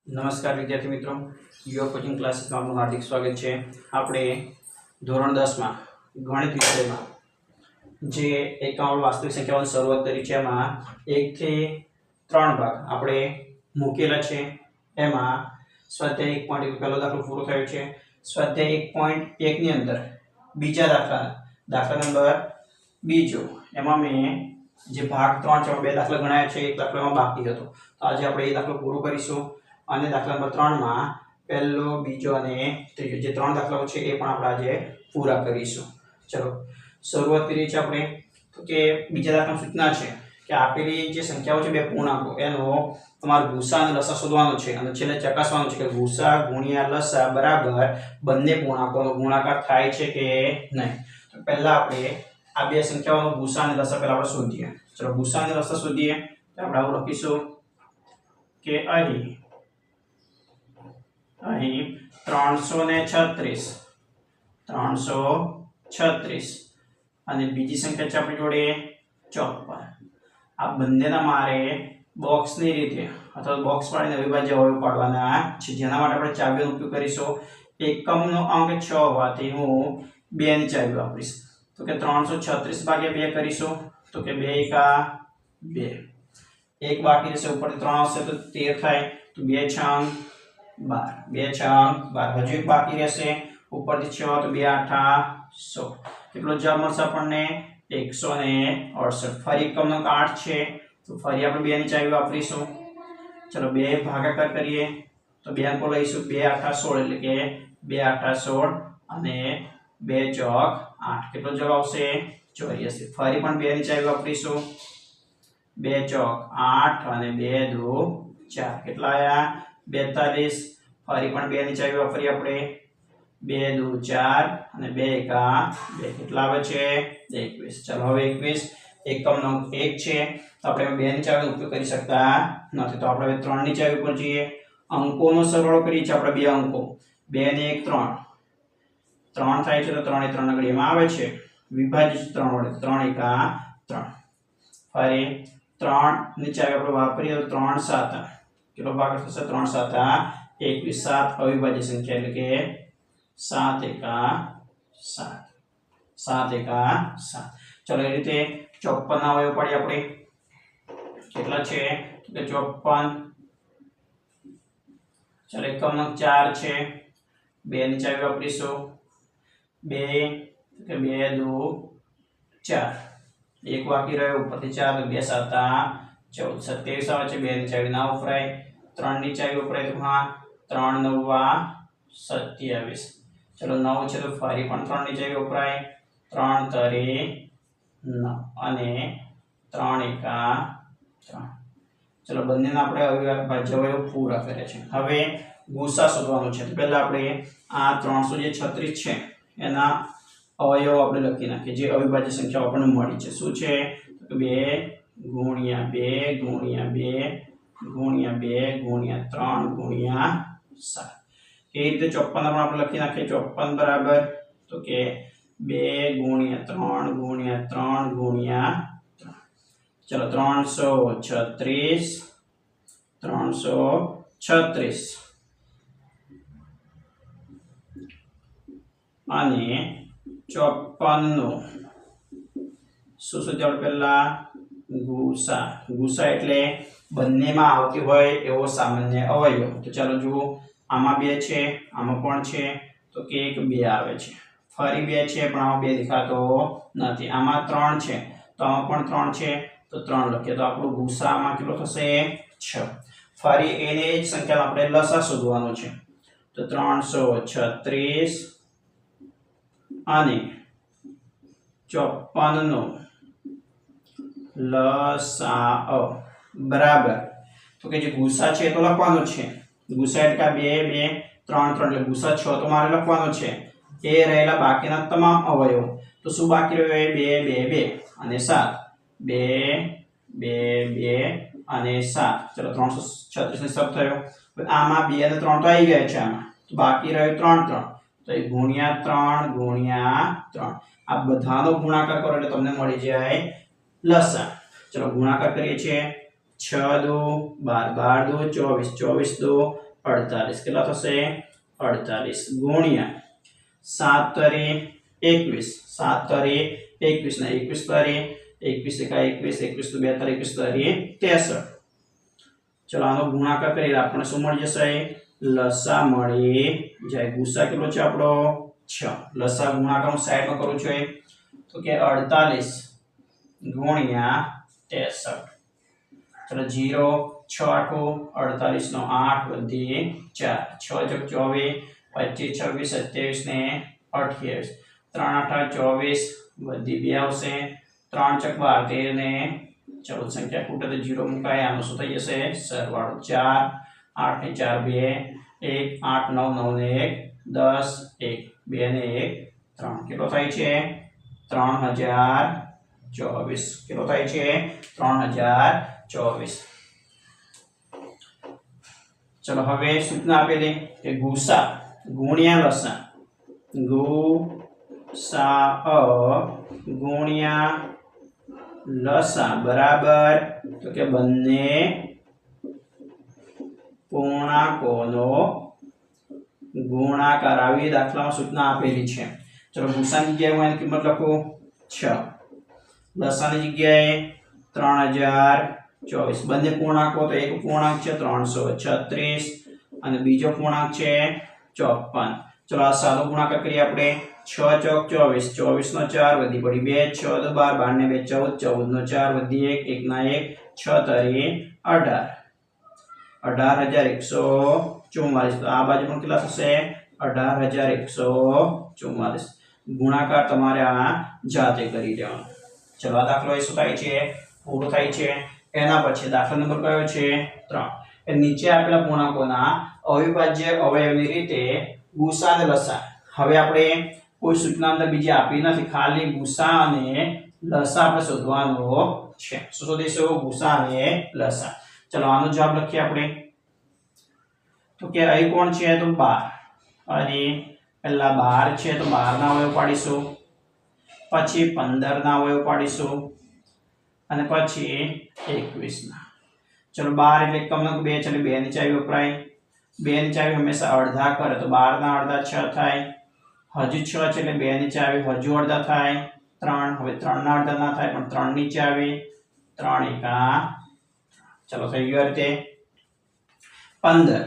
નમસ્કાર વિદ્યાર્થી મિત્રો, યુવા કોચિંગ ક્લાસીસમાં આપનું હાર્દિક સ્વાગત છે. આપણે ધોરણ 10માં ગણિત વિષયમાં જે એકાઉન્ટ વાસ્તવિક સંખ્યાઓની શરૂઆત કરી છે એમાં 1 થી 3 ભાગ આપણે મૂકેલા છે. એમાં સ્વાધ્યાય 1.1 પહેલો દાખલો પૂરો થયો છે. સ્વાધ્યાય 1.1 ની અંદર બીજા દાખલા નંબર બીજો એમાં મેં જે ભાગ 3 છે બે દાખલા ગણાયા છે, એક દાખલો એમાં બાકી હતો. તો આજે આપણે એ દાખલો પૂરો કરીશું અને દાખલા નંબર 3 માં પહેલો, બીજો અને ત્રીજો જે ત્રણ દાખલાઓ છે એ પણ આપણે આજે પૂરા કરીશું. ચલો શરૂઆત કરીએ છીએ આપણે. તો કે બીજા દાખલાની સૂચના છે કે આપેલી જે સંખ્યાઓ છે બે પૂર્ણાંકો એનો તમારે ગુસા અને લસા શોધવાનો છે અને છેલ્લે ચકાસવાનું છે કે ગુસા ગુણ્યા લસા બરાબર બંને પૂર્ણાંકોનો ગુણાકાર થાય છે કે નહીં. તો પહેલા આપણે આ બે સંખ્યાઓનો ગુસા અને લસા પહેલા આપણે શોધીએ. ચલો ગુસા અને લસા શોધીએ. તો આપણે આવું લખીશું કે અહીં 336 અને બીજી સંખ્યા છે આપણી જોડે 54. આ બંનેના મારે બોક્સની રીતે અથવા બોક્સ પાડીને અવિભાજ્ય અવયવ પાડવાના છે, જેના માટે આપણે ચાવીનો ઉપયોગ કરીશું. એકમનો અંક 6 હોવાથી હું 2 ની ચાવી વાપરીશ. તો કે 336 ભાગ્યા 2 કરીશું. તો કે 2 એકા 2, એક બાકી રહેશે, ઉપરથી 3 આવશે તો 13 થાય. તો 2 છંગ 12, હજુ એક બાકી રહેશે, ઉપરથી 6 તો 2 આઠા 16. કેટલો જવાબ મળશે આપણને? 168. ફરી એકમનો અંક 8 છે તો ફરી આપણે 2 ની ચાવી વાપરીશું. ચલો 2 ભાગાકાર કરીએ તો 2 અંકો લઈશું. 2 આઠા 16 એટલે કે 2 આઠા 16 અને 2 ચોક 8. કેટલો જવાબ આવશે? 84. ફરી પણ 2 ની ચાવી વાપરીશું. 2 ચોક 8 અને 2 દુ 4. કેટલા આયા? 42. ફરી પણ 2 ની ચાવી વાપરીએ આપણે. 2 દુ 4 અને 2 એકા 2. કેટલા આવે છે? 21. ચલો હવે 21 એકમનો અંક 1 છે તો આપણે 2 ની ચાવીનો ઉપયોગ કરી શકતા નથી. તો આપણે હવે 3 ની ચાવી ઉપર જઈએ. અંકોનો સરવાળો કરીએ છીએ આપણે. બે અંકો 2 ને 1 3 થાય છે તો 3 એ 3 ના ઘડિયામાં આવે છે. વિભાજિત 3 વડે 3 એકા 3. ફરી 3 ની ચાવી આપણે વાપરીએ તો 3 7. કેટલો ભાગ થશે? 3 7 21. 7 અવિભાજ્ય સંખ્યા એટલે કે 7 એકા 7. 7 એકા 7. ચલો એ રીતે 54 ના અવયવ પાડીએ આપણે. કેટલા છે? તો કે 54. ચલો એકમનો 4 છે. 2 ની ચાવી વાપરીશું. 2 કે 2 દુ 4, એક બાકી રહ્યો, ઉપરથી 4 તો 2 7 14. 27 આવે છે. 2 ની ચાવી ના વપરાય. 3 ની ચાવી વપરાય તો હા 3 9 27. ચલો 9 છે તો ફરી પણ 3 ની ચાવી વપરાય. 3 તરી 9 અને 3 એકા 3. ચલો બંનેના આપણે અવિભાજ્ય અવયવ પૂરા કર્યા છે. હવે ગુસા શોધવાનો છે. તો પહેલા આપણે આ 336 છે એના અવયવ આપણે લખી નાખીએ, જે અવિભાજ્ય સંખ્યાઓ આપણને મળી છે. શું છે? તો 2 ગુણ્યા 2 ગુણ્યા 2 ગુણ્યા 2 ગુણ્યા 3 ગુણ્યા 7. એ રીતે 54 પણ આપણે લખી નાખીએ. 54 બરાબર તો કે 2 ગુણ્યા 3 ગુણ્યા 3 ગુણ્યા 3. ચલો 336 અને 54 નો શું શોધીએ આપણે? પહેલા ગુસા એટલે બંનેમાં આવતી હોય એવો સામાન્ય અવયવ. તો ચાલો જુઓ, આમાં 2 છે, આમાં પણ છે તો કે 1 2 આવે છે. ફરી 2 છે પણ આમાં 2 દેખાતો નથી. આમાં 3 છે તો આમાં પણ 3 છે તો 3 લખીએ. તો આપણો ગુસામાં કેટલો થશે? 6. ફરી એને જ સંખ્યાનો આપણે લસા શોધવાનો છે. તો 336 અને 54 નો લસા બરાબર તો કે જે ગુસા છે તો લખવાનો છે. ગુસા એટલે 2 2 3 3 એટલે ગુસા 6 તો મારે લખવાનો છે. એ રહેલા બાકીના તમામ અવયવો. તો શું બાકી રહ્યો? 2 2 2 અને 7. 2 2 2 અને 7. ચલો 336 ને સબ થયો. આમાં 2 અને 3 તો આવી ગયા છે. આમાં તો બાકી રહ્યો 3 3. તો એ ગુણ્યા 3 ગુણ્યા 3. આ બધાનો ગુણાકાર કરો એટલે તમને મળી જાય લસા. ચલો ગુણાકાર કરીએ છીએ. 6 દુ 12, 12 દુ 24, 24 દુ 48 કેટલા થશે 48 ગુણ્યા 7 તરી 21 7 તરી 21 ને 21 તરી 21 એકા 21 21 તો 2 તરી 21 તરી 63 ચલો આનો ગુણાકાર કરીએ આપણને શું મળી જશે લસા મળી જાય ગુસા કેટલો છે આપણો 6 લસા ગુણાકાર હું સાઈડમાં કરું છું તો કે 48 ગુણ્યા 63 चलो 0 6 8 48 નો 8 વધી 4 6 * 24 25 26 27 ને 28 3 8 24 વધી 2 આવશે 3 * 12 13 ને ચલો સંખ્યા ખૂટે તો 0 મુકાય આનો શું થઈ જશે સરવાળો 4 8 ને 4 2 1 8 9 9 ને 1 10 1 2 ને 1 3 કેટલો થાય છે 3024 કેટલો થાય છે 3024 चलो હવે સૂચના આપેલી કે ગુસા ગુણ્યા લસા ગુસા ગુણ્યા લસા બરાબર તો કે બંને પૂર્ણાંકોનો ગુણાકાર આવી દાખલામાં સૂચના આપેલી છે ચલો ગુસાની જગ્યાએ હું એની કિંમત લખું 6 લસાની જગ્યાએ 3024 બંને પૂર્ણાંકો તો એક પૂર્ણાંક છે 336 અને બીજો પૂર્ણાંક છે 54 ચલો આ સાદો ગુણાકાર કરીએ આપણે 6 * 24 24 નો 4 વધી પડી 2 6 તો 12 12 ને 2 14 14 નો 4 વધી 1 1 ના 1 6 તરી 18 18144 તો આ બાજુ પણ કેટલા થશે 18144 ગુણાકાર તમારે આ જાતે કરી દેવાનો ચલો આ દાખલો શું થાય છે પૂરો થાય છે એના પછી દાખલા નંબર કયો છે 3 એ નીચે આપેલા પૂર્ણાંકોના અવિભાજ્ય અવયવની રીતે ગુસા અને લસા હવે આપણે કોઈ સૂચના અંદર બીજી આપી નથી ખાલી ગુસા અને લસા આપણે શોધવાનો છે શું શોધીશું ગુસા અને લસા ચલો આનો જવાબ લખીએ આપણે તો કે અહીં કોણ છે તો 12 અને પહેલા 12 છે તો 12 ના અવયવ પાડીશું પછી 15 ના અવયવ પાડીશું અને પછી 21 ના ચલો 12 એટલે એકમનો 2 છે એટલે 2 ની ચાવી વપરાય 2 ની ચાવી હંમેશા અડધા કરે તો 12 ના અડધા 6 થાય હજુ 6 છે એટલે 2 ની ચાવી હજુ અડધા થાય 3 હવે 3 ના અડધા ના થાય પણ 3 ની ચાવી 3 એકા ચલો થઈ ગયું આ રીતે 15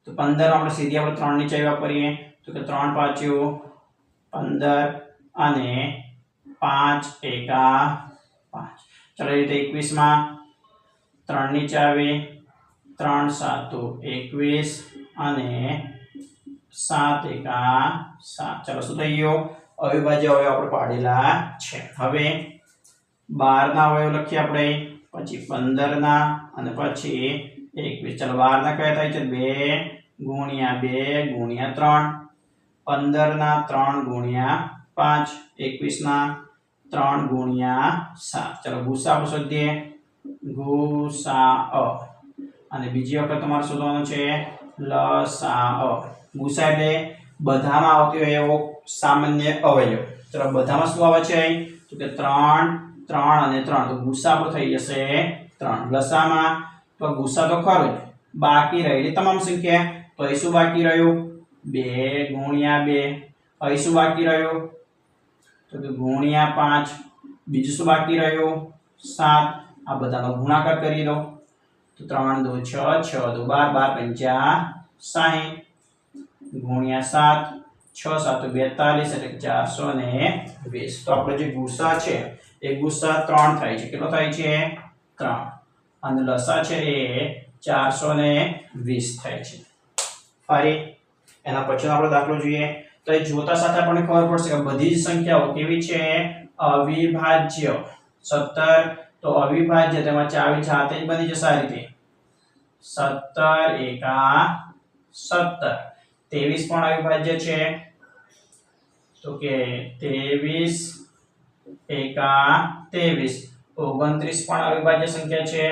તો 15 આપણે સીધી આપણે 3 ની ચાવી વાપરીએ તો કે 3 પાછું 15 અને 5 એકા 5 चलो ये 21 માં 3 ની ચાવી 3 7 21 અને 7 એકા 7 ચલો શું થઈ ગયો અવિભાજ્ય અવયવ આપણે પાડેલા છે હવે 12 ના અવયવ લખીએ આપણે પછી 15 ના અને પછી 21 ચલો 12 ના કયા થાય છે 2 ગુણ્યા 2 ગુણ્યા 3 15 ના 3 ગુણ્યા 5 21 ના 3 ગુણ્યા 7 ચલો ગુસા શોધીએ ગુસા અને બીજી વખત તમારે શોધવાનું છે લસા ગુસા એટલે બધામાં આવતી હોય એવો સામાન્ય અવયવ ચલો બધામાં શું આવે છે તો કે 3 3 અને 3 તો ગુસા પર થઈ જશે 3 લસામાં તો ગુસા તો ખરો જ બાકી રહેલી તમામ સંખ્યા તો અહીં શું બાકી રહ્યું 2 ગુણ્યા 2 અહીં શું બાકી રહ્યું तो कि गुणिया 5 बीजू શું બાકી રહ્યું 7 આ બધાનો ગુણાકાર કરી દો તો 3 2 6 6 2 12 12 50 60 ગુણ્યા 7 6 7 42 એટલે 420 તો આપણો જે ગુસા છે એ ગુસા 3 થાય છે કેટલો થાય છે 3 અને લસા છે એ 420 થાય છે ફરી એના પછીનો આપણો દાખલો જોઈએ તો એ જોતા સાથે આપણને ખબર પડશે કે બધી જ સંખ્યાઓ કેવી છે અવિભાજ્ય 17 તો અવિભાજ્ય તેમાં ચાવી જાતે જ બની જશે આ રીતે 17 એકા 17 23 પણ અવિભાજ્ય છે તો કે 23 એકા 23 29 પણ અવિભાજ્ય સંખ્યા છે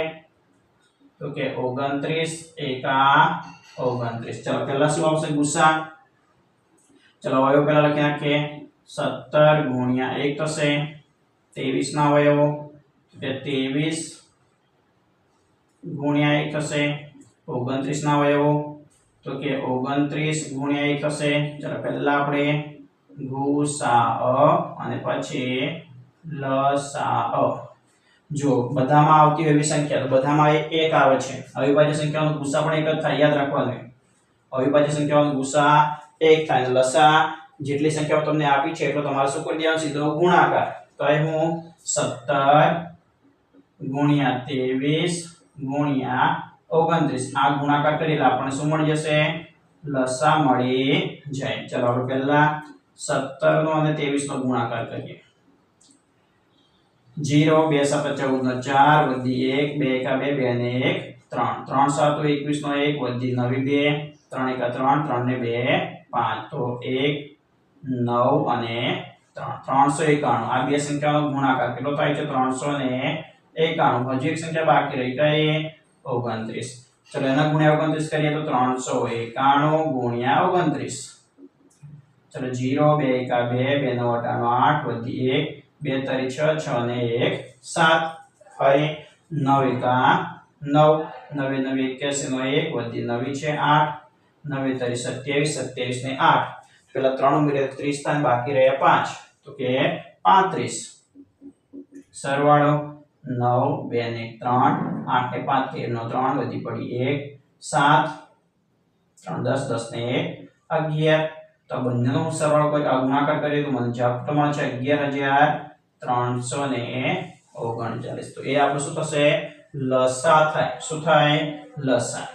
તો કે 29 એકા 29 ચલો પહેલા શું આવશે ગુસા चलो अवयव पहला लखी नाखिए 17 गुणिया 1 थशे 23 ना अवयवो એટલે 23 ગુણ્યા 1 થશે 29 ના અવયવો તો કે 29 ગુણ્યા 1 થશે. ચાલો પહેલા આપણે ગુસાઅ અને પછી લસાઅ. જો બધામાં આવતી એવી સંખ્યા તો બધામાં 1 આવે છે. અવિભાજ્ય સંખ્યાનો ગુસા પણ 1 જ થાય, યાદ રાખવાનું. અવિભાજ્ય સંખ્યાનો ગુસા 1 થાય અને લસા જેટલી સંખ્યાઓ તમને આપી છે એટલો તમારે શું કરી દેવાનો, સીધો ગુણાકાર. તો અહીં હું 17 ગુણ્યા 23 ગુણ્યા 29 આ ગુણાકાર કરીએ આપણને શું મળી જશે, લસા મળી જાય. ચાલો આપણે પહેલા 17 નો અને 23 નો ગુણાકાર કરીએ. 0 2 7 14 નો 4 વધી 1 2 1 2 2 ને 1 3 3 7 21 નો 1 વધી 9 2 3 1 3 3 ને 2 5 તો 1 9 અને 3 391 આ બે સંખ્યાનો ગુણાકાર કેટલો થાય છે, 391. હજી એક સંખ્યા બાકી રહી કઈ, 29. ચલો એના ગુણ્યા 29 કરીએ તો 391 ગુણ્યા 29. ચલો 0 2 1 2 2 9 8 વધી 1 2 3 6 6 ને 1 7 ફરી 9 1 9 9 9 81 નો 1 વધી 9 છે 8 9 3 27 27 ને 8 પેલા 3 ઉમેરીએ 30 થાય, બાકી રહ્યા 5 તો કે 35. સરવાળો 9 2 ને 3 8 ને 5 13 નો 3 વધી પડી 1 7 3 10 10 ને 1 11. તો બંનેનો હું સરવાળો કરી ગુણાકાર કરીએ તો મને જવાબ મળે છે 11339. તો એ આપણું શું થશે, લસા થાય. શું થાય, લસા.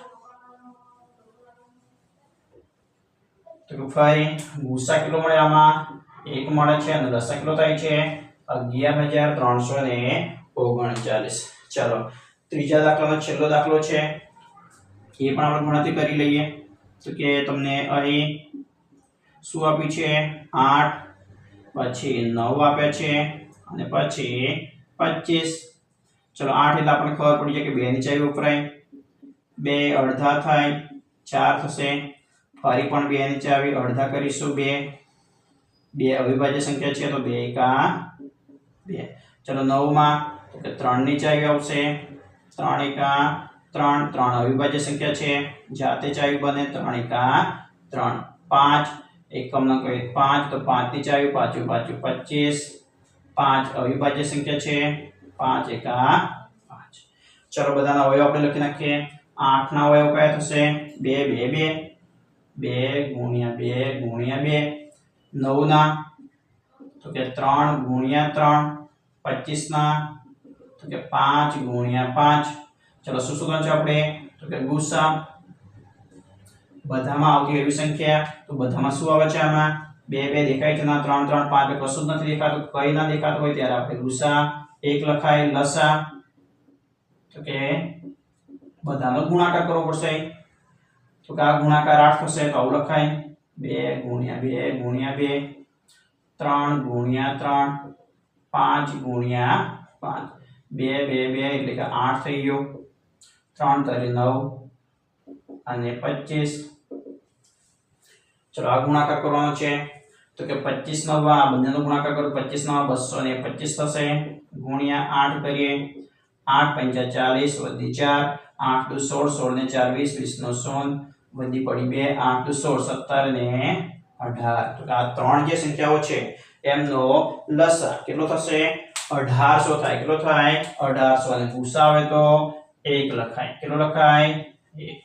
તો ફરી ગુસા કેટલો મળે, આમાં 1 મળે છે અને લસા કેટલો થાય છે, 11339. ચાલો ત્રીજા દાખલાનો છેલ્લો દાખલો છે, એ પણ આપણે ગણતરી કરી લઈએ. તો કે તમને અહીં શું આપ્યું છે, 8 પછી 9 આપ્યા છે અને પછી 25. ચલો 8 એટલે આપણને ખબર પડી જાય કે 2 ની ચાવી વપરાય, 2 અડધા થાય 4 થશે. ફરી પણ 2 ની ચાવી અડધા કરીશું, 2 અવિભાજ્ય સંખ્યા છે તો 2 એકા 2. ચલો 9 માં તો કે 3 ની ચાવી આવશે, 3 એકા 3 3 અવિભાજ્ય સંખ્યા છે, જાતે ચાવી બને 3 એકા 3 5 એકમ ના કહે 5 તો 5 ની ચાવી 5 5 25 5 અવિભાજ્ય સંખ્યા છે, 5 એકા 5. ચલો બધાના અવયવ આપણે લખી નાખીએ. 8 ના અવયવ કયા થશે, 2 2 2 ગુણ્યા 2 ગુણ્યા 2. 9 ના તો કે 3 ગુણ્યા 3. 25 ના તો કે 5 ગુણ્યા 5. ચલો શું સૂત્ર છે આપણે, તો કે ગુસા. બધામાં આવતી એવી સંખ્યા તો બધામાં શું આવે છે, આમાં 2 2 દેખાય છે ના 3 3 5 કશું જ નથી દેખાતું. કઈ ના દેખાતું હોય ત્યારે આપણે ગુસા 1 લખાય. લસા તો કે બધાનો ગુણાકાર કરવો પડશે, તો કે આ ગુણાકાર 8 થશે તો આવું લખાય 2 ગુણ્યા 2 ગુણ્યા 2 3 ગુણ્યા 3 5 ગુણ્યા 5 2 2 2 એટલે કે 8 થઈ ગયો. 3 તરી 9 અને 25. ચલો આ ગુણાકાર કરવાનો છે તો કે 25 9 આ બંનેનો ગુણાકાર કરો 25 9 225 થશે ગુણ્યા 8 કરીએ. 8 5 40 વધી 4 8 2 16 16 ને 4 20 20 નો 100 વધી પડી 2 8 2 16 17 ને 18. તો આ ત્રણ જે સંખ્યાઓ છે એમનો લસા કેટલો થશે, 1800 થાય. કેટલો થાય, 1800. અને ગુસા આવે તો 1 લખાય. કેટલો લખાય, 1.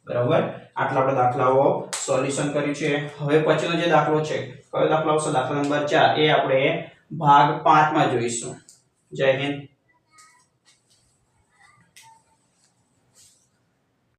બરાબર. આટલા આપણે દાખલાઓ સોલ્યુશન કર્યું છે. હવે પછીનો જે દાખલો છે કયો દાખલો આવશે, દાખલા નંબર 4. એ આપણે ભાગ 5 માં જોઈશું. જય હિન્દ.